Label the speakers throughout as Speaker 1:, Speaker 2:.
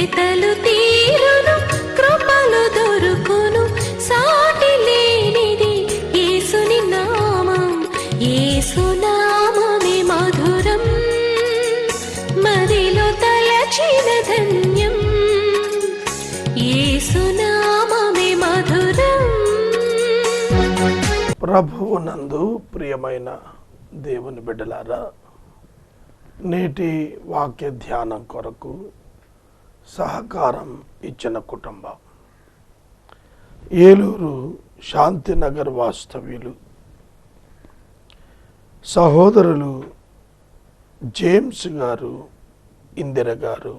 Speaker 1: వెతలు తీరును, కృపలు దొరుకును, సాటి లేనిది యేసుని నామం. యేసునామమే మధురం, మదిలో తలచిన ధన్యం. యేసునామమే మధురం.
Speaker 2: ప్రభువునందు ప్రియమైన దేవుని బిడ్డలారా, నేటి వాక్య ధ్యానం కొరకు సహకారం ఇచ్చిన కుటుంబం ఏలూరు శాంతినగర్ వాస్తవ్యులు సహోదరులు జేమ్స్ గారు, ఇందిర గారు,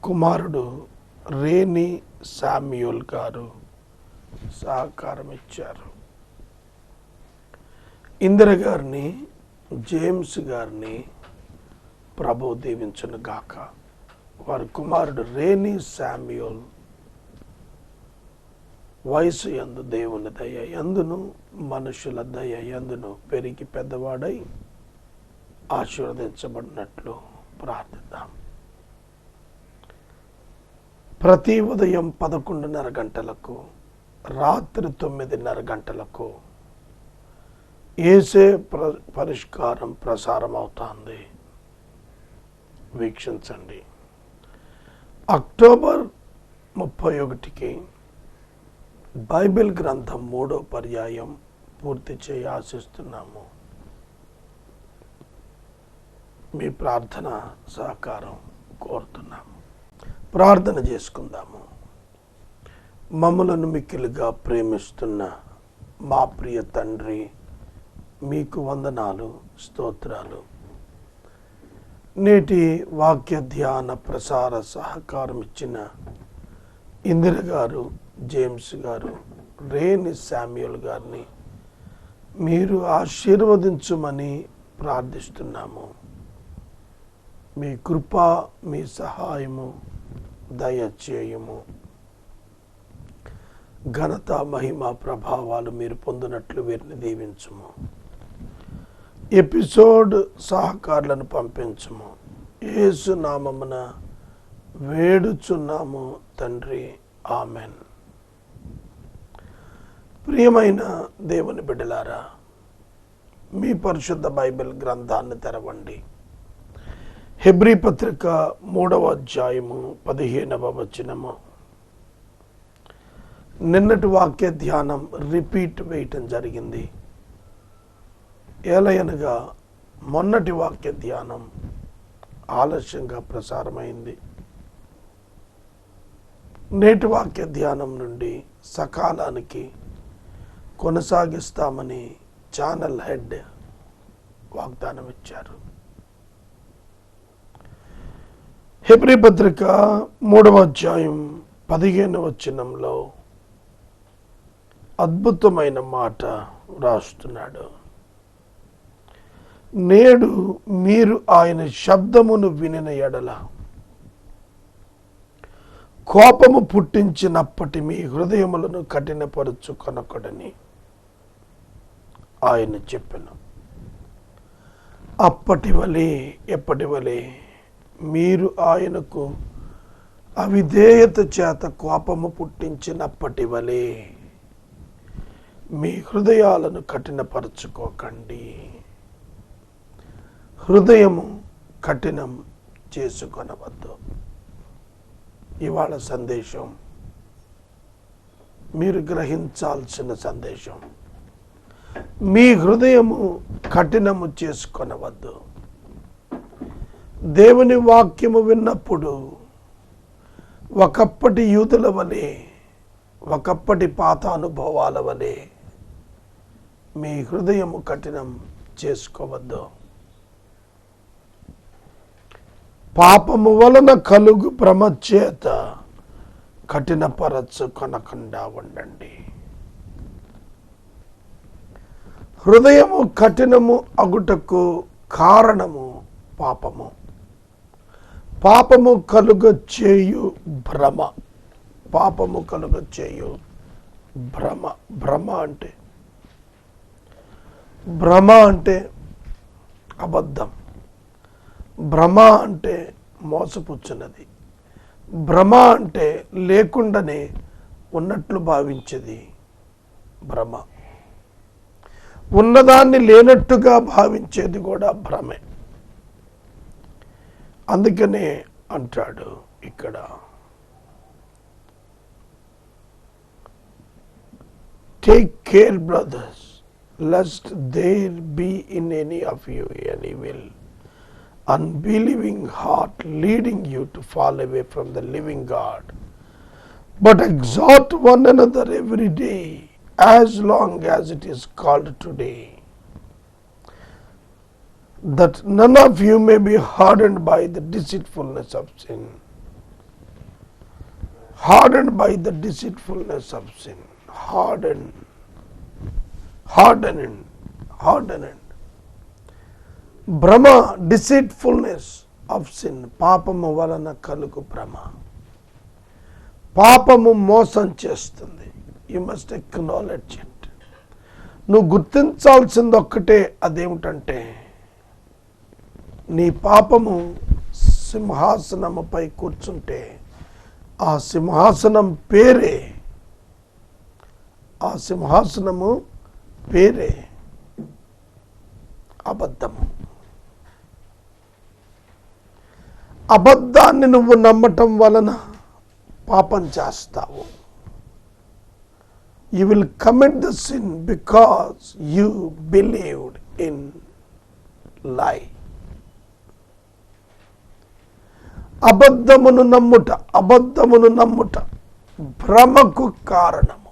Speaker 2: కుమారుడు రేని శామ్యూల్ గారు సహకారం ఇచ్చారు. ఇందిర గారిని, జేమ్స్ గారిని ప్రభు దీవించును గాక. వారి కుమారుడు రేని శామ్యూల్ వయసు యందు దేవుని దయ యందును మనుషుల దయ యందును పెరిగి పెద్దవాడై ఆశీర్వదించబడినట్లు ప్రార్థిద్దాం. ప్రతి ఉదయం 11:30 గంటలకు, రాత్రి 9:30 గంటలకు యేసే పరిష్కారం ప్రసారం అవుతుంది. వీక్షించండి. అక్టోబర్ 31కి బైబిల్ గ్రంథం 3వ పర్యాయం పూర్తి చేయ ఆశిస్తున్నాము. మీ ప్రార్థన సహకారం కోరుతున్నాము. ప్రార్థన చేసుకుందాము. మమ్మలను మిక్కిలిగా ప్రేమిస్తున్న మా ప్రియ తండ్రి, మీకు వందనాలు, స్తోత్రాలు. నేటి వాక్య ధ్యాన ప్రసార సహకారం ఇచ్చిన ఇందిర గారు, జేమ్స్ గారు, రేని శామ్యూల్ గారిని మీరు ఆశీర్వదించుమని ప్రార్థిస్తున్నాము. మీ కృప, మీ సహాయము దయచేయము. ఘనత, మహిమ, ప్రభావాలు మీరు పొందినట్లు వీరిని దీవించుము. ఎపిసోడ్ సహకారులను పంపించుము. యేసు నామమున వేడుచున్నాము తండ్రి, ఆమెన్. ప్రియమైన దేవుని బిడ్డలారా, మీ పరిశుద్ధ బైబిల్ గ్రంథాన్ని తెరవండి. హెబ్రీ పత్రిక 3వ అధ్యాయము 15వ వచనము. నిన్నటి వాక్య ధ్యానం రిపీట్ వేయటం జరిగింది. ఏలయనగా మొన్నటి వాక్య ధ్యానం ఆలస్యంగా ప్రసారమైంది. నేటి వాక్య ధ్యానం నుండి సకాలానికి కొనసాగిస్తామని ఛానల్ హెడ్ వాగ్దానం ఇచ్చారు. హెబ్రీ పత్రిక 3వ అధ్యాయం 15వ వచనంలో అద్భుతమైన మాట వ్రాస్తున్నాడు. నేడు మీరు ఆయన శబ్దమును వినిన ఎడల కోపము పుట్టించినప్పటి మీ హృదయములను కఠినపరుచుకొనకూడని ఆయన చెప్పెను. అప్పటి వలె ఎప్పటి వలె మీరు ఆయనకు అవిధేయత చేత కోపము పుట్టించినప్పటి వలె మీ హృదయాలను కఠినపరచుకోకండి. హృదయము కఠినం చేసుకొనవద్దు. ఇవాళ సందేశం మీరు గ్రహించాల్సిన సందేశం. మీ హృదయము కఠినము చేసుకొనవద్దు. దేవుని వాక్యము విన్నప్పుడు ఒకప్పటి యూదుల వలె, ఒకప్పటి పాత అనుభవాల వలె మీ హృదయము కఠినం చేసుకోవద్దు. పాపము వలన కలుగు భ్రమ చేత కఠినపరచుకొనకుండా ఉండండి. హృదయము కఠినము అగుటకు కారణము పాపము. పాపము కలుగ చేయు భ్రమ. పాపము కలుగ చేయు భ్రమ. భ్రమ అంటే అబద్ధం. భ్రమ అంటే మోసపుచ్చున్నది. భ్రమ అంటే లేకుండానే ఉన్నట్లు భావించేది భ్రమ. ఉన్నదాన్ని లేనట్టుగా భావించేది కూడా భ్రమే. అందుకనే అంటాడు ఇక్కడ, take care brothers lest there be in any of you any will unbelieving heart leading you to fall away from the living God. But exhort one another every day, as long as it is called today, that none of you may be hardened by the deceitfulness of sin. Hardened by the deceitfulness of sin. Hardened. భ్రమ, డిసీట్ఫుల్నెస్ of sin, పాపము వలన కలుగు భ్రమ. పాపము మోసం చేస్తుంది. You must acknowledge it. నువ్వు గుర్తించాల్సింది ఒక్కటే, అదేమిటంటే నీ పాపము సింహాసనముపై కూర్చుంటే ఆ సింహాసనం పేరే, ఆ సింహాసనము పేరే అబద్ధము. అబద్ధాన్ని నువ్వు నమ్మటం వలన పాపం చేస్తావు. You will commit the sin because you believed in లై. అబద్ధమును నమ్ముట భ్రమకు కారణము,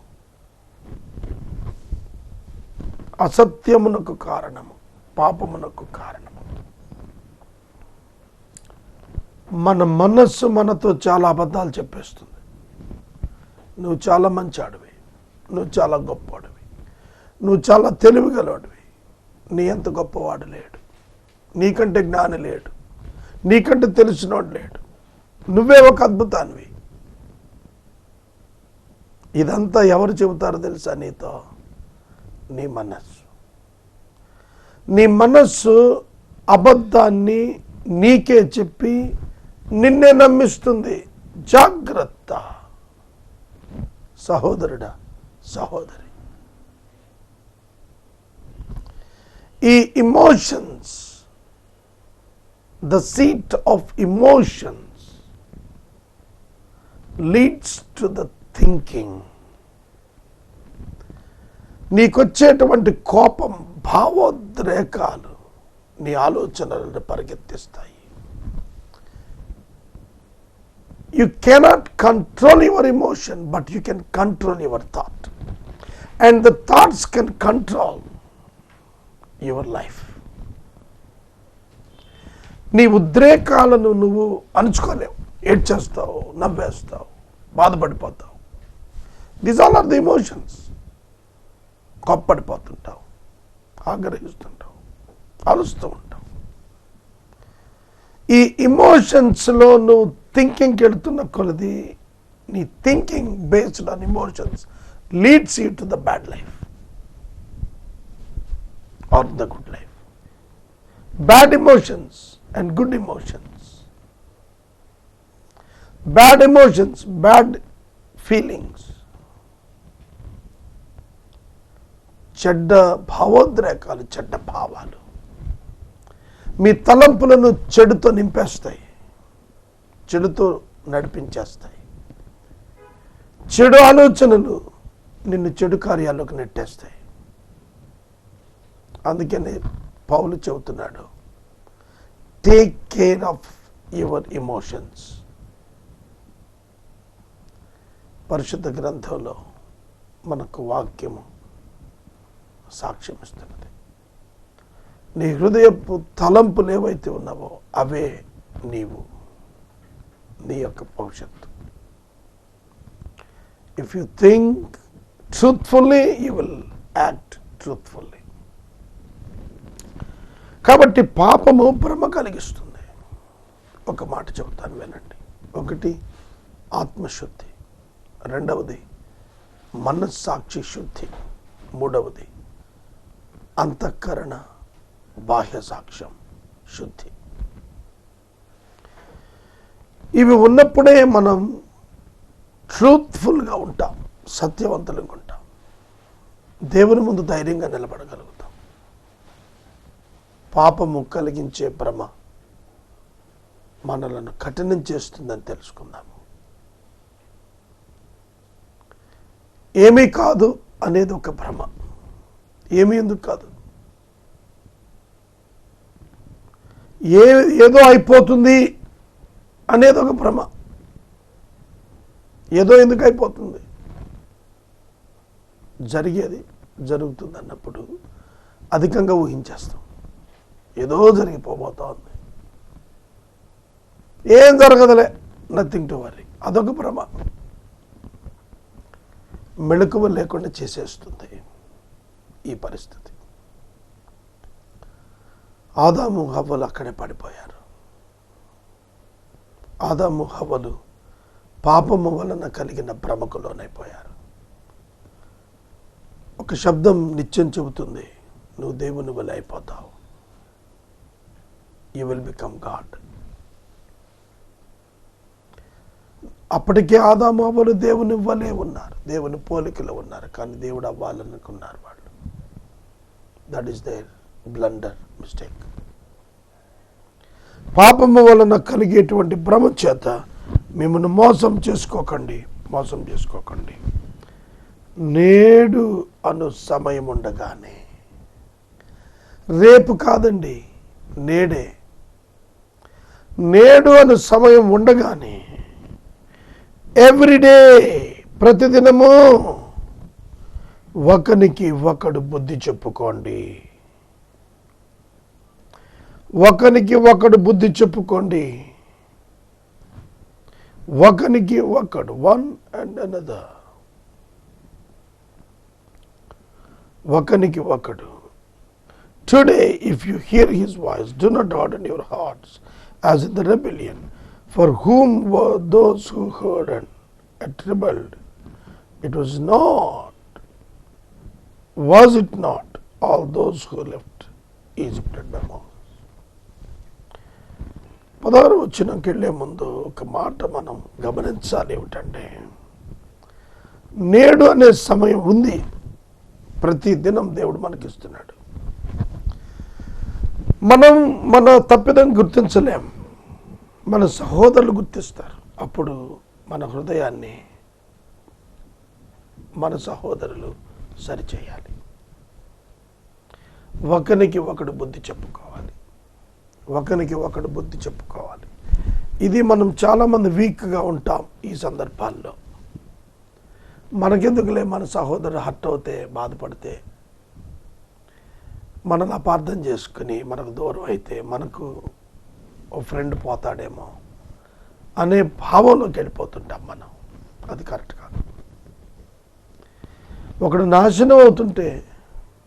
Speaker 2: అసత్యమునకు కారణము, పాపమునకు కారణము. మన మనస్సు మనతో చాలా అబద్ధాలు చెప్పేస్తుంది. నువ్వు చాలా మంచాడివి, నువ్వు చాలా గొప్పవాడివి, నువ్వు చాలా తెలివిగలవాడివి, నీ అంత గొప్పవాడు లేడు, నీకంటే జ్ఞాని లేడు, నీకంటే తెలిసినోడు లేడు, నువ్వే ఒక అద్భుతానివి. ఇదంతా ఎవరు చెబుతారో తెలుసా నీతో? నీ మనస్సు. నీ మనస్సు అబద్ధాన్ని నీకే చెప్పి నిన్నే నమ్మిస్తుంది. జాగ్రత్త సహోదరుడా, సహోదరి. ఈ emotions, the seat of emotions leads to the thinking. నీకొచ్చేటువంటి కోపం, భావోద్రేకాలు నీ ఆలోచనలను పరిగెత్తిస్తాయి. You cannot control your emotion, but you can control your thought. And the thoughts can control your life. నీ ఉద్రేకాలను నువ్వు అణుచుకోలేవు. ఏడ్చేస్తావు, నవ్వేస్తావు, బాధపడిపోతావు. These all are the emotions. కోప్పడిపోతుంటావు, ఆగ్రహిస్తుంటావు, అరుస్తూ ఉంటావు. ఈ ఇమోషన్స్లో నువ్వు థింకింగ్కి వెళుతున్న కొలది, నీ thinking based on emotions leads you to the bad life or the good life. Bad emotions and good emotions, bad emotions, bad feelings, చెడ్డ భావోద్రేకాలు, చెడ్డ భావాలు మీ తలంపులను చెడుతో నింపేస్తాయి, చెడుతో నడిపించేస్తాయి. చెడు ఆలోచనలు నిన్ను చెడు కార్యాల్లోకి నెట్టేస్తాయి. అందుకని పౌలు చెబుతున్నాడు, take care of your emotions. పరిశుద్ధ గ్రంథంలో మనకు వాక్యము సాక్ష్యం ఇస్తున్నది. నీ హృదయపు తలంపులు ఏవైతే ఉన్నావో అవే నీవు, నీ యొక్క భవిష్యత్తు. If you think truthfully you will act truthfully. కాబట్టి పాపము భ్రమ కలిగిస్తుంది. ఒక మాట చెబుతాను వినండి. ఒకటి ఆత్మశుద్ధి, రెండవది మనస్సాక్షి శుద్ధి, మూడవది అంతఃకరణ బాహ్య సాక్ష్యం శుద్ధి. ఇవి ఉన్నప్పుడే మనం ట్రూత్ఫుల్గా ఉంటాం, సత్యవంతులుగా ఉంటాం, దేవుని ముందు ధైర్యంగా నిలబడగలుగుతాం. పాపము కలిగించే భ్రమ మనలను కఠినం చేస్తుందని తెలుసుకుందాము. ఏమీ కాదు అనేది ఒక భ్రమ. ఏమీ ఎందుకు కాదు, ఏదో అయిపోతుంది అనేది ఒక భ్రమ. ఏదో ఎందుకు అయిపోతుంది, జరిగేది జరుగుతుంది అన్నప్పుడు అధికంగా ఊహించేస్తాం. ఏదో జరిగిపోబోతా ఉంది, ఏం జరగదులే, నథింగ్ టు వరీ, అదొక భ్రమ. మెళకువ లేకుండా చేసేస్తుంది ఈ పరిస్థితి. ఆదాము హవ్వలు అక్కడే పడిపోయారు. ఆదాము హవ్వలు పాపము వలన కలిగిన భ్రమకు లోనైపోయారు. ఒక శబ్దం నిత్యం చెబుతుంది, నువ్వు దేవుని వలె అయిపోతావు, యూ విల్ బికమ్ గాడ్. అప్పటికే ఆదాము హవ్వలు దేవుని వలె ఉన్నారు, దేవుని పోలికలో ఉన్నారు, కానీ దేవుడు అవ్వాలనుకున్నారు వాళ్ళు. That is their blunder, mistake. పాపము వలన కలిగేటువంటి భ్రమ చేత మిమ్మల్ని మోసం చేసుకోకండి. నేడు అను సమయం ఉండగానే, రేపు కాదండి, నేడే. నేడు అను సమయం ఉండగానే, ఎవ్రీడే, ప్రతిదినము ఒకనికి ఒకడు బుద్ధి చెప్పుకోండి. ఒకనికి ఒకడు బుద్ధి చెప్పుకోండి. ఒకనికి ఒకడు, వన్ అండ్ అనదర్. ఒకనికి ఒకడు. Today, if you hear his voice, do not harden your hearts as in the rebellion. For whom were those who heard and rebelled? Was it not all those who left Egypt by Moses? 16 వచనంకి వెళ్ళే ముందు ఒక మాట మనం గమనించాలి. ఏమిటంటే, నేడు అనే సమయం ఉంది, ప్రతి దినం దేవుడు మనకిస్తున్నాడు. మనం మన తప్పిదం గుర్తించలేం, మన సహోదరులు గుర్తిస్తారు. అప్పుడు మన హృదయాన్ని మన సహోదరులు సరిచేయాలి. ఒకరికి ఒకడు బుద్ధి చెప్పుకోవాలి. ఇది మనం చాలామంది వీక్గా ఉంటాం ఈ సందర్భాల్లో. మనకెందుకులే, మన సహోదరుడు హర్ట్ అవుతే, బాధపడితే, మనల్ని అపార్థం చేసుకుని మనకు దూరం అయితే మనకు ఓ ఫ్రెండ్ పోతాడేమో అనే భావంలోకి వెళ్ళిపోతుంటాం మనం. అది కరెక్ట్ కాదు. ఒకడు నాశనం అవుతుంటే,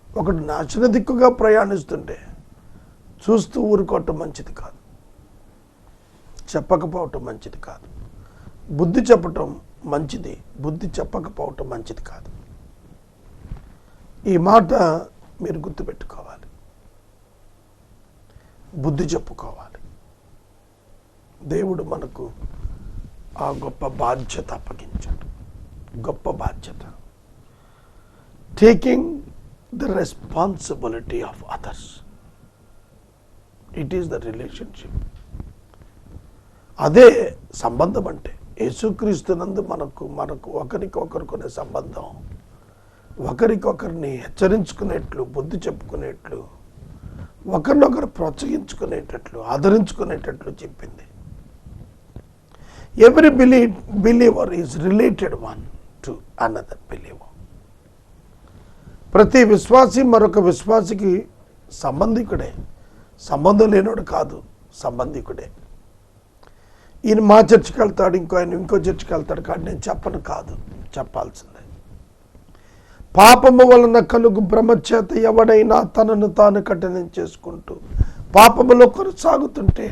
Speaker 2: ఒకడు నాశన దిక్కుగా ప్రయాణిస్తుంటే చూస్తూ ఊరుకోవటం మంచిది కాదు, చెప్పకపోవటం మంచిది కాదు. బుద్ధి చెప్పటం మంచిది, బుద్ధి చెప్పకపోవటం మంచిది కాదు. ఈ మాట మీరు గుర్తుపెట్టుకోవాలి. బుద్ధి చెప్పుకోవాలి. దేవుడు మనకు ఆ గొప్ప బాధ్యత అప్పగించాడు. గొప్ప బాధ్యత. Taking the responsibility of others. It is the relationship. అదే సంబంధం అంటే. యేసుక్రీస్తునందు మనకు ఒకరికొకరుకునే సంబంధం, ఒకరికొకరిని హెచ్చరించుకునేట్లు, బుద్ధి చెప్పుకునేట్లు, ఒకరినొకరు ప్రోత్సహించుకునేటట్లు, ఆదరించుకునేటట్లు చెప్పింది. Every believer is related one to another believer. ప్రతి విశ్వాసి మరొక విశ్వాసికి సంబంధికుడే. సంబంధం లేనోడు కాదు, సంబంధికుడే. ఈయన మా చర్చికి వెళ్తాడు, ఇంకో చర్చికి వెళ్తాడు కానీ నేను చెప్పను కాదు, చెప్పాల్సిందే. పాపము వలన కలుగు భ్రమ చేత ఎవడైనా తనను తాను కఠినం చేసుకుంటూ పాపములో కొనసాగుతుంటే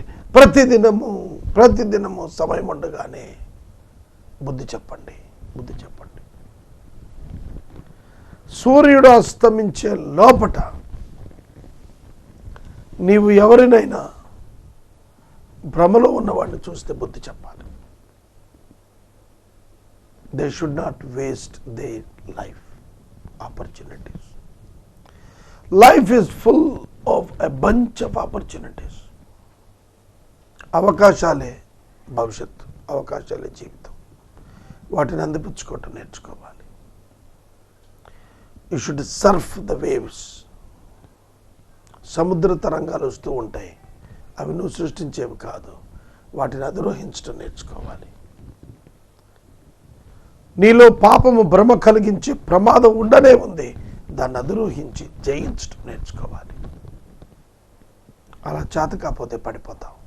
Speaker 2: ప్రతిదినము సమయం ఉండగానే బుద్ధి చెప్పండి. సూర్యుడు అస్తమించే లోపట నీవు ఎవరినైనా భ్రమలో ఉన్నవాడిని చూస్తే బుద్ధి చెప్పాలి. They should not waste their life opportunities. Life is full of a bunch of opportunities. అవకాశాలే భవిష్యత్తు, అవకాశాలే జీవితం. వాటిని అందిపుచ్చుకోవటం నేర్చుకోవాలి. You should surf the waves. సముద్ర తరంగాలు వస్తూ ఉంటాయి, అవి నువ్వు సృష్టించేవి కాదు. వాటిని అధిరోహించడం నేర్చుకోవాలి. నీలో పాపము భ్రమ కలిగించి ప్రమాదం ఉండనే ఉంది, దాన్ని అధిరోహించి జయించడం నేర్చుకోవాలి. అలా చేత కాకపోతే పడిపోతావు.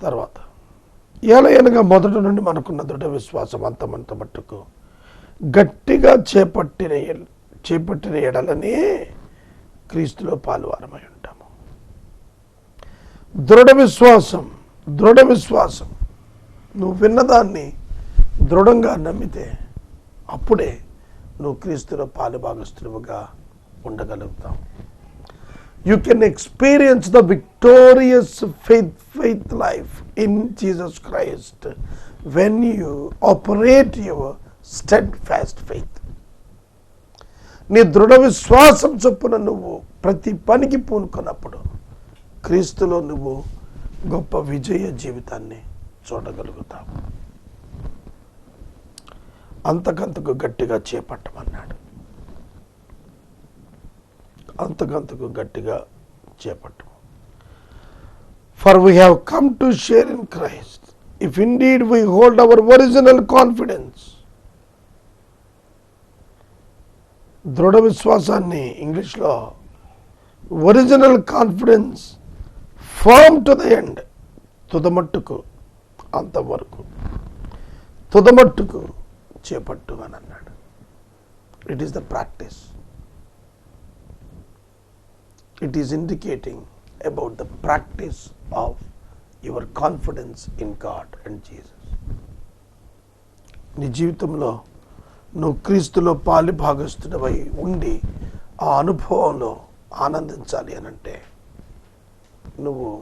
Speaker 2: తర్వాత ఏలయనగా మొదటి నుండి మనకున్న దృఢ విశ్వాసం అంతమంత మట్టుకు గట్టిగా చేపట్టిన ఎడలనే క్రీస్తులో పాలువారమై ఉంటాము. దృఢ విశ్వాసం నువ్వు విన్నదాన్ని దృఢంగా నమ్మితే అప్పుడే నువ్వు క్రీస్తులో పాలుభాగస్తులుగా ఉండగలుగుతావు. You can experience the victorious faith life in Jesus Christ when you operate your steadfast faith. నీ దృఢ విశ్వాసం చొప్పున నువ్వు ప్రతి పనికి పూనుకున్నప్పుడు క్రీస్తులో నువ్వు గొప్ప విజయ జీవితాన్ని చూడగలుగుతావు. అంతకంతకు గట్టిగా చేపట్టమన్నాడు. అంతకంతకు గట్టిగా చేపట్టము. For we have come to share in Christ if indeed we hold our original confidence. దృఢ విశ్వాసాన్ని ఇంగ్లీష్లో original confidence firm to the end, తుదమట్టుకు, అంతవరకు తుదమట్టుకు చేపట్టు అని అన్నాడు. It is the practice. It is indicating about the practice of your confidence in God and Jesus. నీ జీవితంలో నువ్వు క్రీస్తులో పాలి భాగస్తుడవై ఉండి ఆ అనుభవంలో ఆనందించాలి అనంటే నువ్వు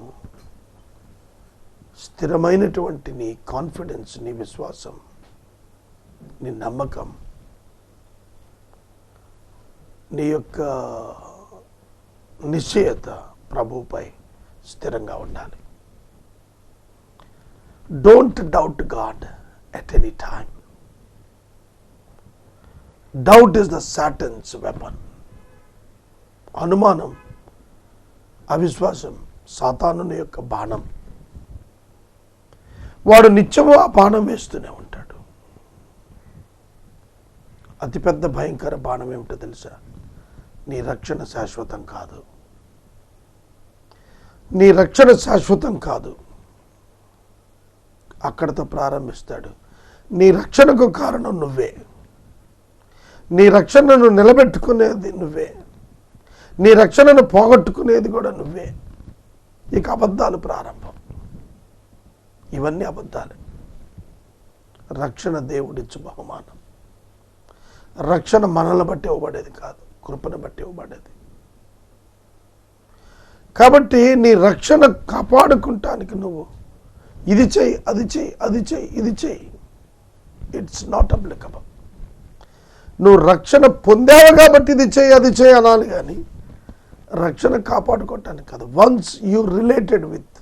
Speaker 2: స్థిరమైనటువంటి నీ కాన్ఫిడెన్స్, నీ విశ్వాసం, నీ నమ్మకం, నీ యొక్క నిశ్చయత ప్రభువుపై స్థిరంగా ఉండాలి. Don't doubt God at any time. Doubt is the Saturn's weapon. అనుమానం, అవిశ్వాసం సాతానుని యొక్క బాణం. వాడు నిత్యము ఆ బాణం వేస్తూనే ఉంటాడు. అతిపెద్ద భయంకర బాణం ఏమిటో తెలుసా? నీ రక్షణ శాశ్వతం కాదు. నీ రక్షణ శాశ్వతం కాదు. అక్కడితో ప్రారంభిస్తాడు. నీ రక్షణకు కారణం నువ్వే. నీ రక్షణను నిలబెట్టుకునేది నువ్వే. నీ రక్షణను పోగొట్టుకునేది కూడా నువ్వే. ఇక అబద్ధాలు ప్రారంభం. ఇవన్నీ అబద్ధాలే. రక్షణ దేవుడిచ్చు బహుమానం. రక్షణ మనల్ని బట్టి ఇవ్వబడేది కాదు, కృపను బట్టి ఇవ్వబడేది. కాబట్టి నీ రక్షణ కాపాడుకుంటానికి నువ్వు ఇది చెయ్యి, అది చెయ్యి, అది చెయ్యి, ఇది చెయ్యి. It's not applicable. నువ్వు రక్షణ పొందావు కాబట్టి ఇది చెయ్యి, అది చెయ్యి అనాలి కానీ రక్షణ కాపాడుకోవటానికి కాదు. Once you related with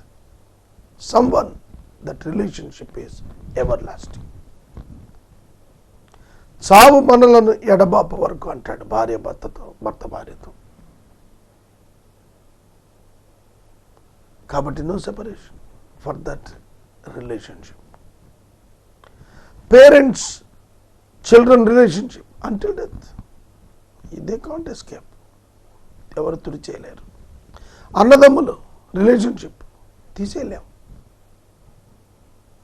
Speaker 2: someone, that relationship is ever lasting. చావు మనలను ఎడబాప వరకు అంటాడు భార్య భర్తతో, భర్త భార్యతో. కాబట్టి no separation for that relationship. Parents children relationship until death, they can't escape. ఎవరు తుడి చేయలేరు. అన్నదమ్ములు రిలేషన్షిప్ తీసేయలేము.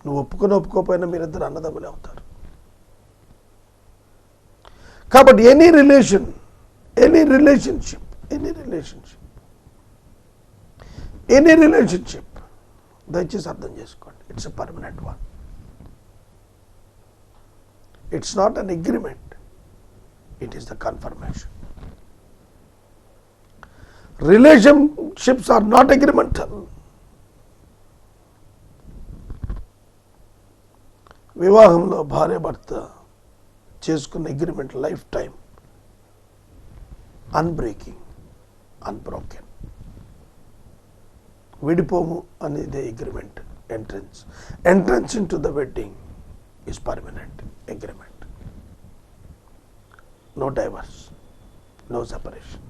Speaker 2: నువ్వు ఒప్పుకోకపోయినా మీరిద్దరు అన్నదమ్ములే అవుతారు. కాబట్టి ఎనీ రిలేషన్షిప్ దయచేసి అర్థం చేసుకోండి. It's a permanent one. It's not an agreement, it is the confirmation. Relationships are not agreemental. వివాహంలో భార్య భర్త చేసుకున్న agreement lifetime, unbreaking, unbroken. విడిపోము అనేది agreement. Entrance into the wedding is permanent agreement. No divorce, no separation.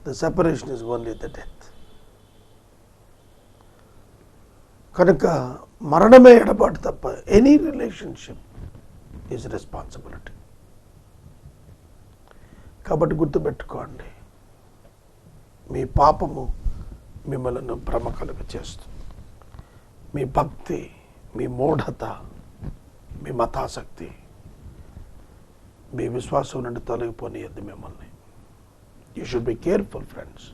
Speaker 2: The separation is only the death. కనుక మరణమే ఎడబాటు తప్ప ఎనీ రిలేషన్షిప్ ఈజ్ రెస్పాన్సిబిలిటీ. కాబట్టి గుర్తుపెట్టుకోండి, మీ పాపము మిమ్మల్ని భ్రమ కలుగ చేస్తుంది. మీ భక్తి, మీ మూఢత, మీ మతాసక్తి మీ విశ్వాసం నుండి తొలగిపోనియద్దు మిమ్మల్ని. You should be careful friends.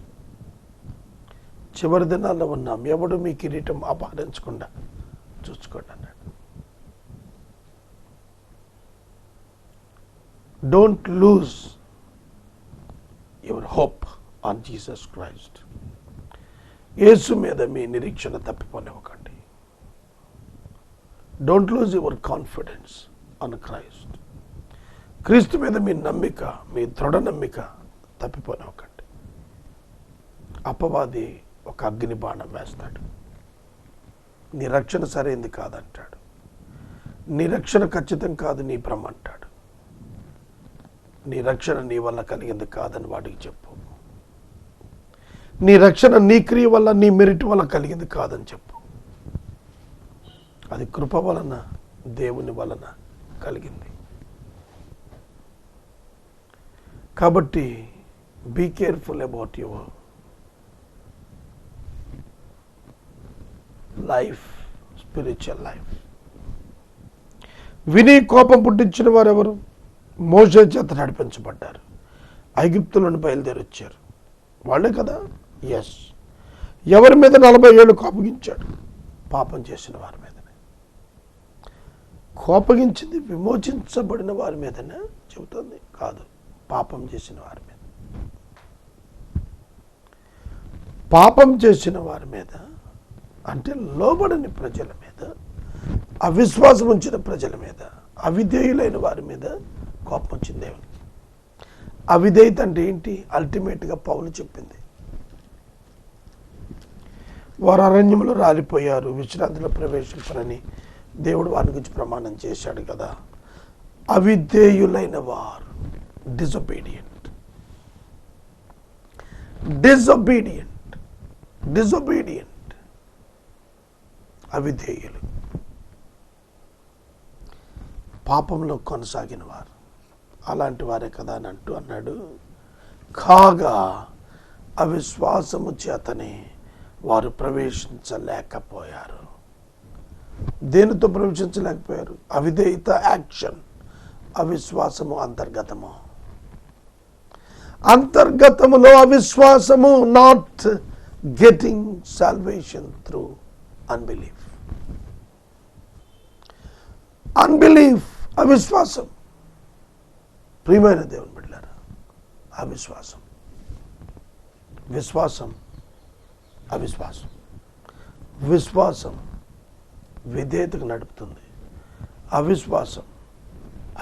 Speaker 2: చివరి దినాల్లో ఉన్నాం. ఎవడు మీ కిరీటం అపహరించకుండా చూసుకోండి అన్నాడు. Don't lose your hope on Jesus Christ. యేసు మీద మీ నిరీక్షణ తప్పిపోనివ్వకండి. Don't lose your confidence on Christ. క్రీస్తు మీద మీ నమ్మిక, మీ దృఢ నమ్మిక తప్పిపోనివ్వకండి. అపవాది ఒక అగ్ని బాణం వేస్తాడు. నీ రక్షణ సరైంది కాదంటాడు. నీ రక్షణ ఖచ్చితం కాదు, నీ భ్రమ అంటాడు. నీ రక్షణ నీ వల్ల కలిగింది కాదని వాడికి చెప్పు. నీ రక్షణ నీ క్రియ వల్ల, నీ మెరిట్ వల్ల కలిగింది కాదని చెప్పు. అది కృప వలన, దేవుని వలన కలిగింది. కాబట్టి be careful about your life, spiritual life. విని కోపం పుట్టించిన వారు ఎవరు? మోషే చేత నడిపించబడ్డారు. ఐగుప్తు నుండి బయలుదేరి వచ్చారు వాళ్ళే కదా. ఎస్. ఎవరి మీద 40 ఏళ్ళు కోపగించాడు? పాపం చేసిన వారి మీదనే. కోపగించింది విమోచించబడిన వారి మీదనే చెబుతుంది, కాదు పాపం చేసిన వారి మీద. పాపం చేసిన వారి మీద అంటే లోబడని ప్రజల మీద, అవిశ్వాసం ఉంచిన ప్రజల మీద, అవిధేయులైన వారి మీద కోపం వచ్చింది దేవునికి. అవిధేయత అంటే ఏంటి? అల్టిమేట్గా పౌలు చెప్పింది, వారు అరణ్యంలో రాలిపోయారు, విశ్రాంతిలో ప్రవేశింపరని దేవుడు వారి గురించి ప్రమాణం చేశాడు కదా. అవిధేయులైన వారు, డిజొబీడియంట్, అవిధేయులు, పాపంలో కొనసాగిన వారు, అలాంటి వారే కదా అని అన్నాడు. కాగా అవిశ్వాసము చేతనే వారు ప్రవేశించలేకపోయారు. దేనితో ప్రవేశించలేకపోయారు? అవిధేయత యాక్షన్, అవిశ్వాసము అంతర్గతము. అంతర్గతములో అవిశ్వాసము, not getting salvation through unbelief. Unbelief, అవిశ్వాసం. ప్రియమైన దేవుని బిడ్డలారా, అవిశ్వాసం, విశ్వాసం, అవిశ్వాసం. విశ్వాసం విధేయతకు నడుపుతుంది, అవిశ్వాసం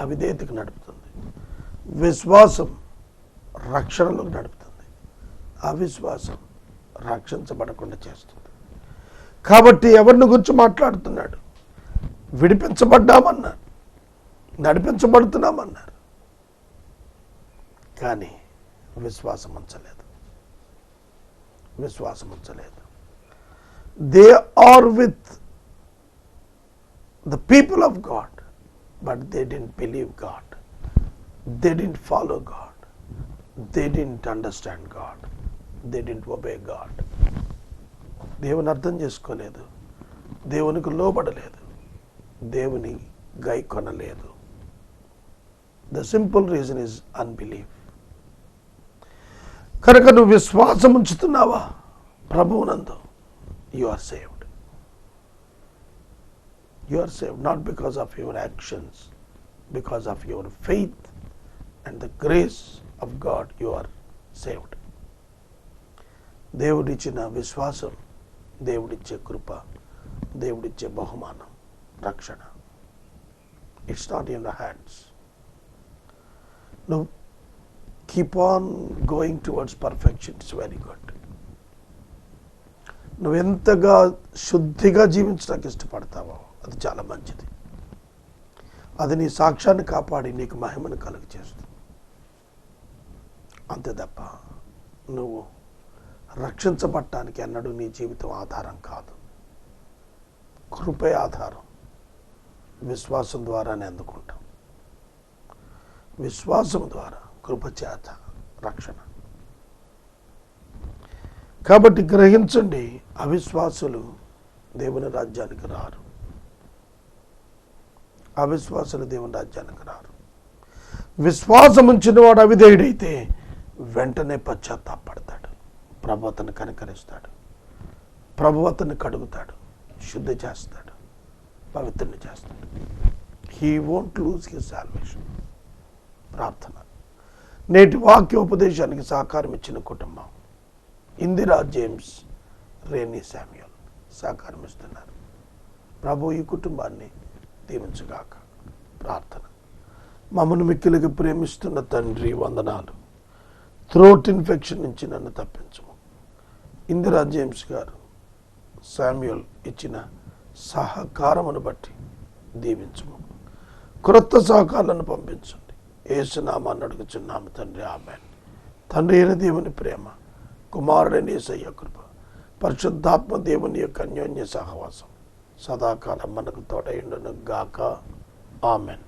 Speaker 2: అవిధేయతకు నడుపుతుంది. విశ్వాసం రక్షణలోకి నడుపుతుంది, అవిశ్వాసం రక్షించబడకుండా చేస్తుంది. కాబట్టి ఎవరిని గురించి మాట్లాడుతున్నాడు? విడిపించబడ్డామన్నారు, నడిపించబడుతున్నామన్నారు, కానీ విశ్వాసం ఉంచలేదు. They are with the people of God, but they didn't believe God, they didn't follow God, they didn't understand God, they didn't obey God. దేవుని అర్థం చేసుకోలేదు, దేవునికి లోబడలేదు, దేవుని గైకొనలేదు. The simple reason is unbelief. కనుక నువ్వు విశ్వాసం ఉంచుతున్నావా ప్రభువునందు? You are saved. You are saved not because of your actions, because of your faith and the grace of God you are saved. దేవుడిచ్చిన విశ్వాసం, దేవుడిచ్చే కృప, దేవుడిచ్చే బహుమానం, రక్షణ. It's not in the hands. నువ్వు keep on going towards perfection. It's very good. నువ్వు ఎంతగా శుద్ధిగా జీవించడానికి ఇష్టపడతావో అది చాలా మంచిది. అది నీ సాక్ష్యాన్ని కాపాడి నీకు మహిమను కలుగు చేస్తుంది. అంతే తప్ప నువ్వు రక్షించబడటానికి ఎన్నడూ నీ జీవితం ఆధారం కాదు. కృపే ఆధారం. విశ్వాసం ద్వారానే అందుకుంటాం. విశ్వాసం ద్వారా కృప చేత రక్షణ. కాబట్టి గ్రహించండి, అవిశ్వాసులు దేవుని రాజ్యానికి రారు. అవిశ్వాసులు దేవుని రాజ్యానికి రారు. విశ్వాసం ఉంచిన వాడు అవిధేయుడైతే వెంటనే పశ్చాత్తాపడతాడు. ప్రభు అతన్ని కనికరిస్తాడు. ప్రభు అతన్ని కడుగుతాడు, శుద్ధి చేస్తాడు, పవిత్రుని చేస్తాడు. He won't lose his salvation. ప్రార్థన. నేటి వాక్యోపదేశానికి సహకారం ఇచ్చిన కుటుంబం ఇందిరా జేమ్స్, రేనీ శామ్యూల్ సహకారం ఇస్తున్నారు. ప్రభు ఈ కుటుంబాన్ని దీవించుగాక. ప్రార్థన. మమ్మల్ని మిక్కిలిగా ప్రేమిస్తున్న తండ్రి, వందనాలు. థ్రోట్ ఇన్ఫెక్షన్ నుంచి నన్ను తప్పించము. ఇందిరా జేమ్స్ గారు, శామ్యూల్ ఇచ్చిన సహకారమును బట్టి దీవించము. క్రొత్త సహకారాలను పంపించండి. యేసునామాన్ని అడుగుచున్నాము తండ్రి, ఆమేన్. తండ్రి అయిన దేవుని ప్రేమ, కుమారుడైన యేసయ్య కృప, పరిశుద్ధాత్మ దేవుని యొక్క అన్యోన్య సహవాసం సదాకాలం మనకు తోడైండును గాక. ఆమేన్.